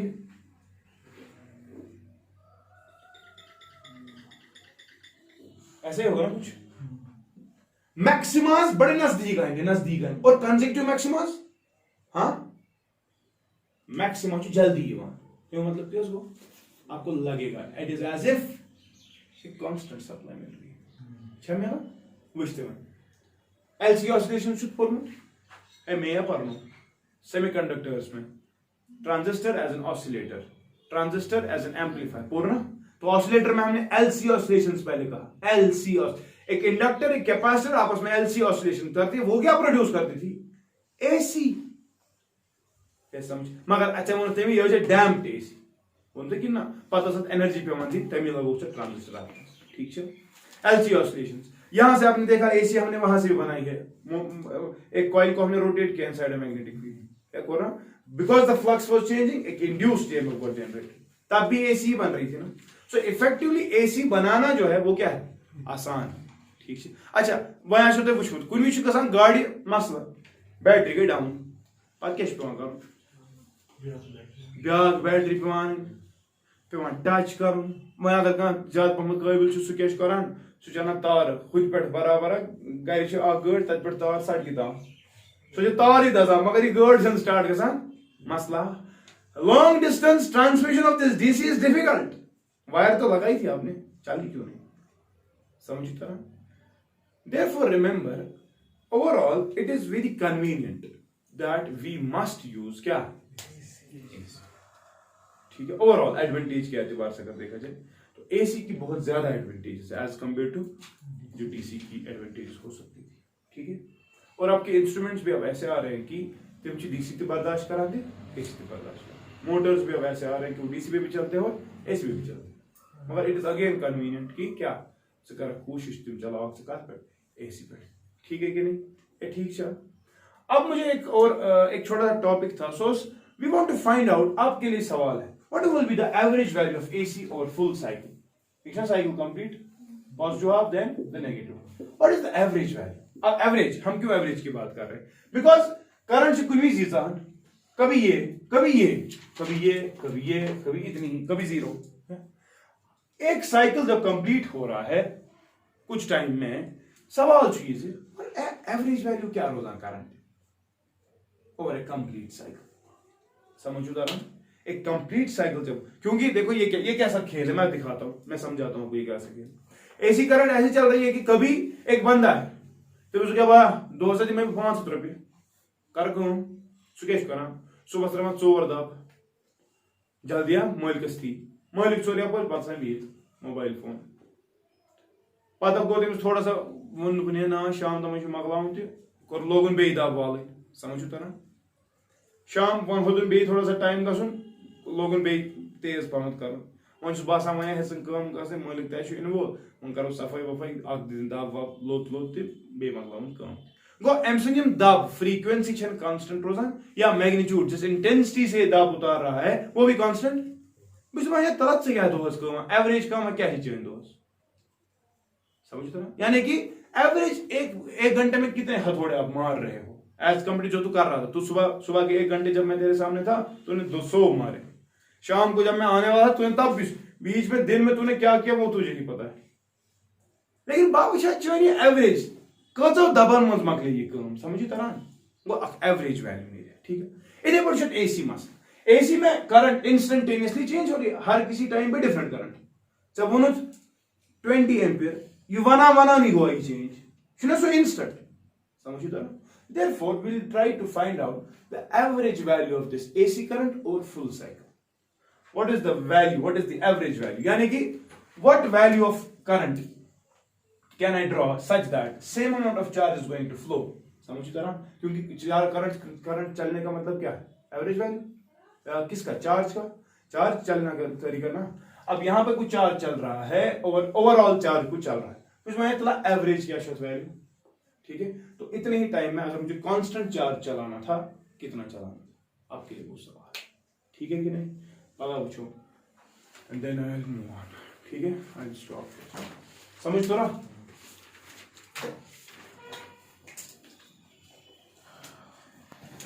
ऐसे होगा ना कुछ. मैक्सिमास बड़े नजदीक आएंगे और कंसेक्टिव मैक्सिमास हाँ मैक्सिमा जल्दी ही वहां. तो मतलब क्या उसको आपको लगेगा it is as if constant supply मिल रही है. अच्छा मेरा वुचते में एलसी ऑसिलेशन शुड पढ़नो एमए या पढ़नो सेमीकंडक्टर्स में transistor as an oscillator transistor as an amplifier पढ़ना. तो ऑसिलेटर में हमने एलसी ऑसिलेशंस पहले कहा. एलसी एक इंडक्टर एक कैपेसिटर आपस में एलसी ऑसिलेशन करती है. वो क्या प्रोड्यूस करती थी एसी. समझ मगर अच्छा वो तमी ये डैम्प्ड एसी वो कि ना पता एनर्जी पे तमी लगो ट्रांजिस्टर आप. ठीक है. एलसी ऑसिलेशंस यहां से आपने देखा एसी हमने वहां से भी बनाई है. एक कॉइल को हमने रोटेट किया इनसाइड मैग्नेटिक फील्ड क्या कर रहा because the flux was changing एक इंड्यूस्ड ईएमएफ वाज जनरेटेड. तब भी एसी बन रही थी ना. सो इफेक्टिवली एसी बनाना जो है वो क्या है आसान. ठीक है. अच्छा वहां से वुचमुत कुन विच गसान गाड़ी मसला बैटरी गई डाउन पत क्या पेवान कर ब्याक बैटरी पेवान टच कर. वह अगर कह ज्यादा पहम काबिल सह क्या करान सह तार खुद पे बराबर गर गाड़ तत पे तार सड़क ताम सह तार ही दसान मगर यह गाड़ स्टार्ट गसान मसला. Long distance transmission of this DC is difficult. Wire तो लगाई थी आपने चली क्यों नहीं समझी तरह. Therefore remember overall it is very convenient that we must use क्या ठीक है. ओवरऑल एडवांटेज के एतबार से अगर देखा जाए तो एसी की बहुत ज्यादा एडवांटेजेस है एज कंपेयर टू जो डीसी की एडवांटेजेस हो सकती थी. ठीक है. और आपके इंस्ट्रूमेंट्स भी अब ऐसे आ रहे हैं कि तुम डीसी तो बर्दाश्त करा दे एसी तो बर्दाश्त करा. मोटर्स भी अब ऐसे आ रहे हैं कि वो डीसी पे भी चलते हैं और एसी पे भी चलते हैं. मगर इट इज अगेन कन्वीनियंट कि क्या कर कोशिश तुम चलाओ पे एसी पे. ठीक है कि नहीं ये ठीक है. अब मुझे एक छोटा सा टॉपिक था. So we want to find out आपके लिए सवाल है what will be the average value of AC और फुल साइकिल. ठीक है साइकिल कंप्लीट पॉजिटिव जवाब then the negative. What is the average value. अब एवरेज हम क्यों एवरेज की बात कर रहे हैं बिकॉज करंट से कुछ भी चीजा कभी ये कभी ये कभी ये कभी ये कभी इतनी कभी जीरो. एक साइकिल जब कंप्लीट हो रहा है कुछ टाइम में सवाल चीज एवरेज वैल्यू क्या रोजाना करंट ओवर ए कंप्लीट साइकिल. समझो एक कंप्लीट साइकिल जब क्योंकि देखो ये कैसा खेल है मैं दिखाता हूं मैं समझाता हूं ये कैसा खेल. एसी करंट ऐसी चल रही है कि कभी एक बंदा है तो उसको क्या बा 200 में 500 रुपये कर सुबह सुबह रमा 4 दब जल्दी मालिकस थी मालिक चोर यप पे बिहित मोबाइल फोन पत गो तमिस थोड़ा सा वो ना शाम तम मकलावन तह लोगन बे दब वाल. समझो तरह शाम वो होदन बे थोड़ा सा टाइम गसन लोगन बे तेज पहमत कर वो बसान वो हेसन कम मालिक तह इन वो वो करो सफाई वफाई दिन दब वब लोत लोत बे मकलावन कम. गो अम सम दब फ्रीक्वेंसी कांस्टेंट रोजान या मैग्नीट्यूड जिस इंटेंसिटी से दब उतार रहा है वो भी कांस्टेंट. बस तरत से क्या दोस एवरेज कम क्या चेन दोस. समझ तरह यानी कि एवरेज एक घंटे में कितने हथौड़े आप मार रहे हो एज कम्पेयर जो तू कर रहा था. तू सुबह के 1 घंटे जब मैं तेरे सामने था तूने 200 मारे. शाम को जब मैं आने वाला तूने तब बीच में दिन में तूने क्या किया वो तुझे ही पता है. लेकिन बाबू चन एवरेज कचो दबन मज मकले ये काम. समझी तरह वो एवरेज वैल्यू नहीं है. ठीक है. इधे पर एसी मसला एसी में करंट इंस्टेंटेनियसली चेंज हो रही है हर किसी टाइम पे डिफरेंट करंट जब वो 20 एम्पियर ये वना नहीं हुआ ये चेंज सो इंस्टेंट समझिए तो therefore we'll try to find out the average value of this AC current over full cycle what is the value what is the average value यानी कि what value of current can I draw such that same amount of charge is going to flow समझिए तो क्योंकि current चलने का मतलब क्या है एवरेज वैल्यू किसका चार्ज चलने का तरीका ना अब यहाँ पे कुछ चार्ज चल रहा है ओवरऑल चार्ज कुछ चल रहा है कुछ मैं इतना एवरेज क्या वैल्यू ठीक है तो इतने ही टाइम में अगर मुझे कांस्टेंट चार्ज चलाना था कितना चलाना था आपके लिए वो सवाल है ठीक है कि नहीं पता पूछो and then I will move on ठीक है आई विल स्टॉप समझ तो रहा